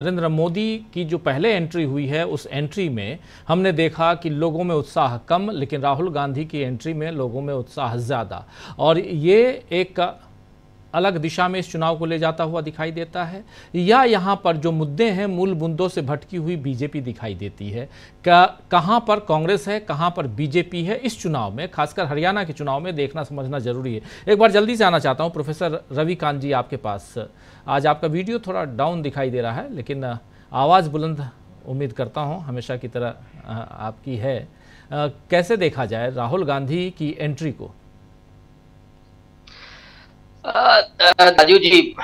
नरेंद्र मोदी की जो पहले एंट्री हुई है उस एंट्री में हमने देखा कि लोगों में उत्साह कम, लेकिन राहुल गांधी की एंट्री में लोगों में उत्साह ज़्यादा, और ये एक अलग दिशा में इस चुनाव को ले जाता हुआ दिखाई देता है। या यहाँ पर जो मुद्दे हैं, मूल मुद्दों से भटकी हुई बीजेपी दिखाई देती है। कहाँ पर कांग्रेस है, कहाँ पर बीजेपी है, इस चुनाव में, खासकर हरियाणा के चुनाव में देखना समझना जरूरी है। एक बार जल्दी से आना चाहता हूँ प्रोफेसर रविकांत जी आपके पास। आज आपका वीडियो थोड़ा डाउन दिखाई दे रहा है, लेकिन आवाज़ बुलंद उम्मीद करता हूँ हमेशा की तरह आपकी है। कैसे देखा जाए राहुल गांधी की एंट्री को? राजीव जी,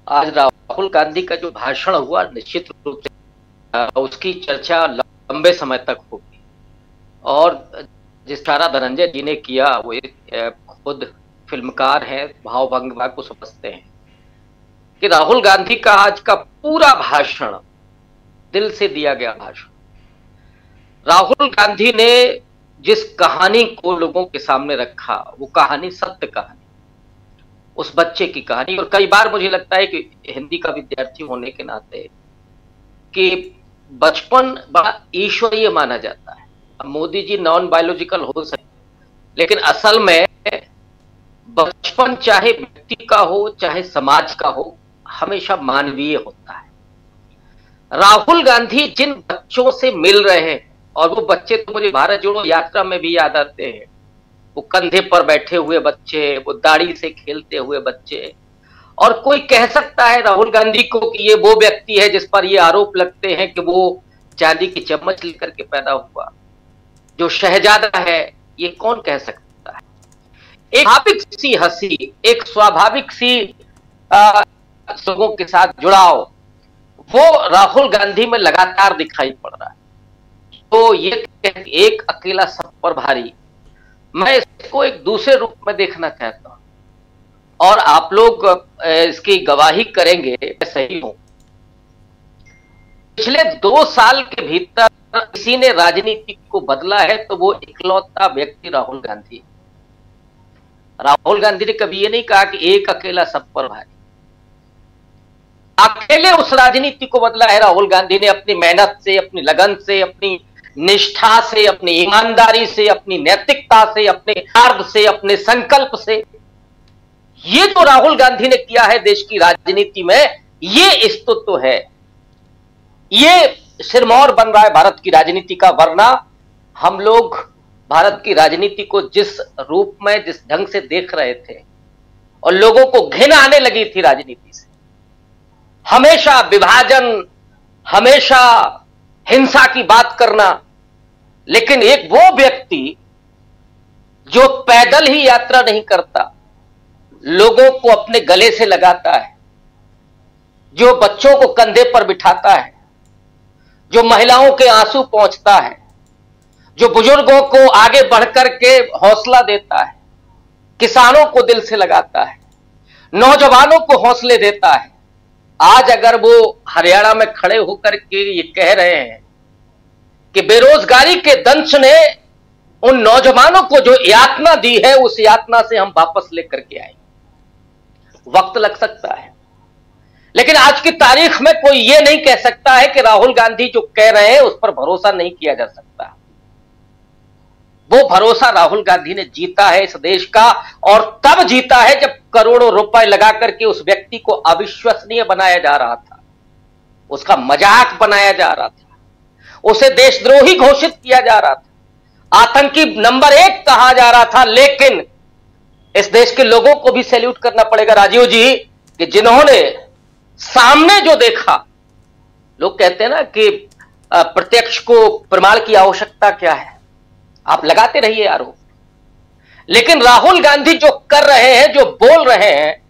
आज राहुल गांधी का जो भाषण हुआ, निश्चित रूप से उसकी चर्चा लंबे समय तक होगी। और जिस तरह धनंजय जी ने किया, वो खुद फिल्मकार हैं, भाव भंगिमा को समझते हैं कि राहुल गांधी का आज का पूरा भाषण दिल से दिया गया भाषण। राहुल गांधी ने जिस कहानी को लोगों के सामने रखा, वो कहानी सत्य कहानी, उस बच्चे की कहानी। और कई बार मुझे लगता है कि हिंदी का विद्यार्थी होने के नाते कि बचपन बड़ा ईश्वरीय माना जाता है। अब मोदी जी नॉन बायोलॉजिकल हो सकते, लेकिन असल में बचपन चाहे व्यक्ति का हो चाहे समाज का हो, हमेशा मानवीय होता है। राहुल गांधी जिन बच्चों से मिल रहे हैं, और वो बच्चे तो मुझे भारत जोड़ो यात्रा में भी याद आते हैं, वो कंधे पर बैठे हुए बच्चे, वो दाढ़ी से खेलते हुए बच्चे। और कोई कह सकता है राहुल गांधी को कि ये वो व्यक्ति है जिस पर ये आरोप लगते हैं कि वो चांदी की चम्मच लेकर के पैदा हुआ, जो शहजादा है, ये कौन कह सकता है? एक स्वाभाविक सी हंसी, एक स्वाभाविक सी लोगों के साथ जुड़ाव, वो राहुल गांधी में लगातार दिखाई पड़ रहा है। तो ये एक अकेला सब पर भारी, मैं इसको एक दूसरे रूप में देखना चाहता हूं, और आप लोग इसकी गवाही करेंगे मैं सही हूं। पिछले 2 साल के भीतर किसी ने राजनीति को बदला है तो वो इकलौता व्यक्ति राहुल गांधी। राहुल गांधी ने कभी ये नहीं कहा कि एक अकेला सब पर भारी। अकेले उस राजनीति को बदला है राहुल गांधी ने, अपनी मेहनत से, अपनी लगन से, अपनी निष्ठा से, अपनी ईमानदारी से, अपनी नैतिकता से, अपने आर्द से, अपने संकल्प से। ये जो राहुल गांधी ने किया है देश की राजनीति में, ये अस्तित्व है, ये सिरमौर बन रहा है भारत की राजनीति का। वरना हम लोग भारत की राजनीति को जिस रूप में, जिस ढंग से देख रहे थे, और लोगों को घृणा आने लगी थी राजनीति से, हमेशा विभाजन, हमेशा हिंसा की बात करना। लेकिन एक वो व्यक्ति जो पैदल ही यात्रा नहीं करता, लोगों को अपने गले से लगाता है, जो बच्चों को कंधे पर बिठाता है, जो महिलाओं के आंसू पहुंचता है, जो बुजुर्गों को आगे बढ़कर के हौसला देता है, किसानों को दिल से लगाता है, नौजवानों को हौसले देता है। आज अगर वो हरियाणा में खड़े होकर के ये कह रहे हैं कि बेरोजगारी के दंश ने उन नौजवानों को जो यातना दी है, उस यातना से हम वापस लेकर के आएंगे, वक्त लग सकता है, लेकिन आज की तारीख में कोई ये नहीं कह सकता है कि राहुल गांधी जो कह रहे हैं उस पर भरोसा नहीं किया जा सकता। वो भरोसा राहुल गांधी ने जीता है इस देश का, और तब जीता है जब करोड़ों रुपए लगा करके उस व्यक्ति को अविश्वसनीय बनाया जा रहा था, उसका मजाक बनाया जा रहा था, उसे देशद्रोही घोषित किया जा रहा था, आतंकी नंबर 1 कहा जा रहा था। लेकिन इस देश के लोगों को भी सैल्यूट करना पड़ेगा राजीव जी, कि जिन्होंने सामने जो देखा, लोग कहते हैं ना कि प्रत्यक्ष को प्रमाण की आवश्यकता क्या है, आप लगाते रहिए आरोप, लेकिन राहुल गांधी जो कर रहे हैं, जो बोल रहे हैं।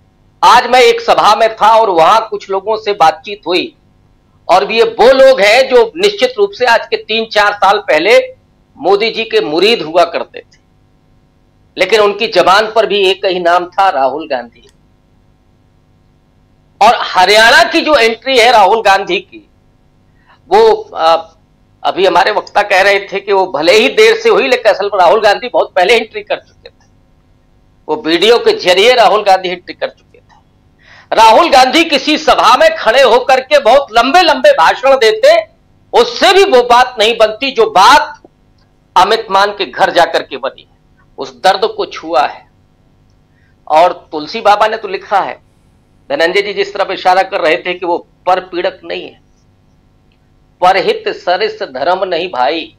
आज मैं एक सभा में था और वहां कुछ लोगों से बातचीत हुई, और ये वो लोग हैं जो निश्चित रूप से आज के 3-4 साल पहले मोदी जी के मुरीद हुआ करते थे, लेकिन उनकी जबान पर भी एक ही नाम था, राहुल गांधी। और हरियाणा की जो एंट्री है राहुल गांधी की, वो अभी हमारे वक्ता कह रहे थे कि वो भले ही देर से हुई, लेकिन असल में राहुल गांधी बहुत पहले एंट्री कर चुके थे। वो वीडियो के जरिए राहुल गांधी एंट्री कर चुके थे। राहुल गांधी किसी सभा में खड़े होकर के बहुत लंबे लंबे भाषण देते, उससे भी वो बात नहीं बनती जो बात अमित मान के घर जाकर के बनी है, उस दर्द को छुआ है। और तुलसी बाबा ने तो लिखा है, धनंजय जी जिस तरफ इशारा कर रहे थे कि वो पर पीड़क नहीं है, परहित सरिस धर्म नहीं भाई,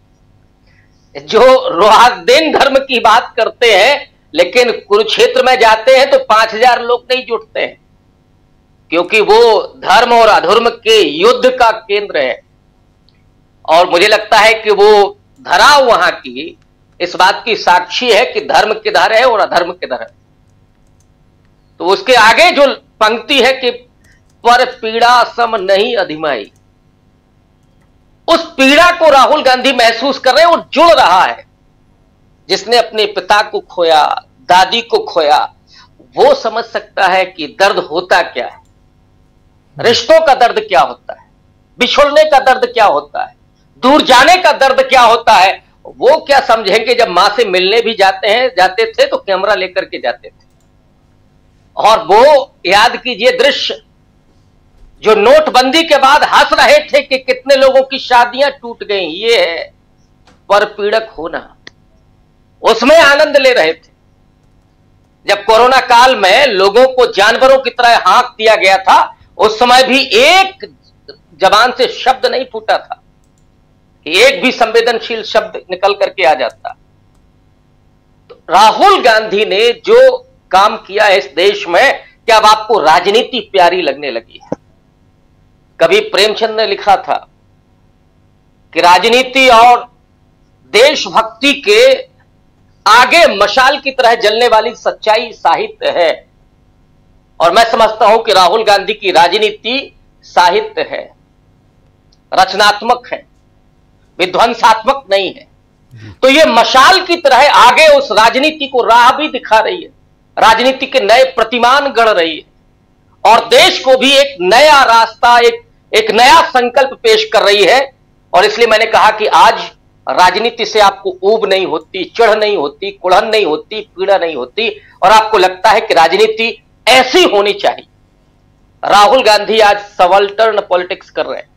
जो रोहागदेन धर्म की बात करते हैं लेकिन कुरुक्षेत्र में जाते हैं तो 5000 लोग नहीं जुटते हैं, क्योंकि वो धर्म और अधर्म के युद्ध का केंद्र है। और मुझे लगता है कि वो धरा वहां की इस बात की साक्षी है कि धर्म किधर है और अधर्म किधर है। तो उसके आगे जो पंक्ति है कि पर पीड़ा सम नहीं अधिमाई, उस पीड़ा को राहुल गांधी महसूस कर रहे हैं और जुड़ रहा है। जिसने अपने पिता को खोया, दादी को खोया, वो समझ सकता है कि दर्द होता क्या है, रिश्तों का दर्द क्या होता है, बिछुड़ने का दर्द क्या होता है, दूर जाने का दर्द क्या होता है। वो क्या समझेंगे जब मां से मिलने भी जाते थे तो कैमरा लेकर के जाते थे। और वो याद कीजिए दृश्य जो नोटबंदी के बाद हंस रहे थे कि कितने लोगों की शादियां टूट गई, ये है पर पीड़क होना, उसमें आनंद ले रहे थे। जब कोरोना काल में लोगों को जानवरों की तरह हाँक दिया गया था, उस समय भी एक जबान से शब्द नहीं फूटा था कि एक भी संवेदनशील शब्द निकल करके आ जाता। तो राहुल गांधी ने जो काम किया है इस देश में, क्या अब आपको राजनीति प्यारी लगने लगी है? कभी प्रेमचंद ने लिखा था कि राजनीति और देशभक्ति के आगे मशाल की तरह जलने वाली सच्चाई साहित्य है। और मैं समझता हूं कि राहुल गांधी की राजनीति साहित्य है, रचनात्मक है, विध्वंसात्मक नहीं है। तो ये मशाल की तरह आगे उस राजनीति को राह भी दिखा रही है, राजनीति के नए प्रतिमान गढ़ रही है और देश को भी एक नया रास्ता, एक नया संकल्प पेश कर रही है। और इसलिए मैंने कहा कि आज राजनीति से आपको ऊब नहीं होती, चिढ़ नहीं होती, कुड़न नहीं होती, पीड़ा नहीं होती, और आपको लगता है कि राजनीति ऐसी होनी चाहिए। राहुल गांधी आज सबाल्टर्न पॉलिटिक्स कर रहे हैं,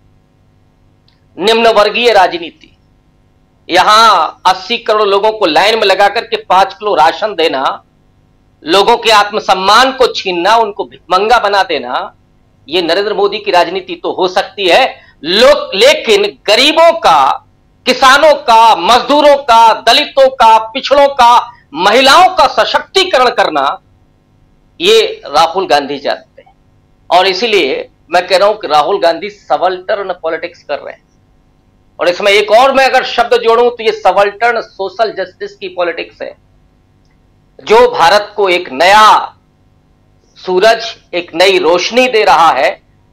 निम्न वर्गीय राजनीति। यहां 80 करोड़ लोगों को लाइन में लगा करके 5 किलो राशन देना, लोगों के आत्मसम्मान को छीनना, उनको भिखमंगा बना देना, ये नरेंद्र मोदी की राजनीति तो हो सकती है। लोग लेकिन गरीबों का, किसानों का, मजदूरों का, दलितों का, पिछड़ों का, महिलाओं का सशक्तिकरण करना, ये राहुल गांधी जानते हैं। और इसीलिए मैं कह रहा हूं कि राहुल गांधी सबाल्टर्न पॉलिटिक्स कर रहे हैं। और इसमें एक और मैं अगर शब्द जोड़ूं तो ये सबाल्टर्न सोशल जस्टिस की पॉलिटिक्स है, जो भारत को एक नया सूरज, एक नई रोशनी दे रहा है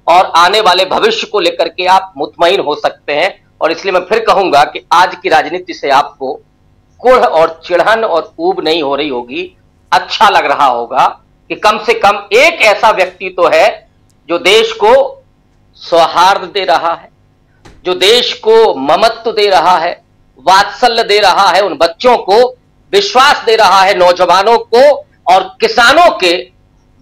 और आने वाले भविष्य को लेकर के आप मुतमईन हो सकते हैं। और इसलिए मैं फिर कहूंगा कि आज की राजनीति से आपको कुढ़ और चिढ़न और ऊब नहीं हो रही होगी, अच्छा लग रहा होगा कि कम से कम एक ऐसा व्यक्ति तो है जो देश को सौहार्द दे रहा है, जो देश को ममत्व दे रहा है, वात्सल्य दे रहा है, उन बच्चों को विश्वास दे रहा है, नौजवानों को और किसानों के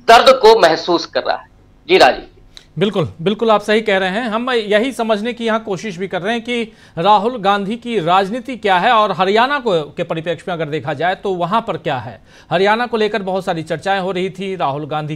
दर्द को महसूस कर रहा है। जी राजीव, बिल्कुल बिल्कुल आप सही कह रहे हैं। हम यही समझने की यहाँ कोशिश भी कर रहे हैं कि राहुल गांधी की राजनीति क्या है और हरियाणा को के परिप्रेक्ष्य में अगर देखा जाए तो वहां पर क्या है। हरियाणा को लेकर बहुत सारी चर्चाएं हो रही थी। राहुल गांधी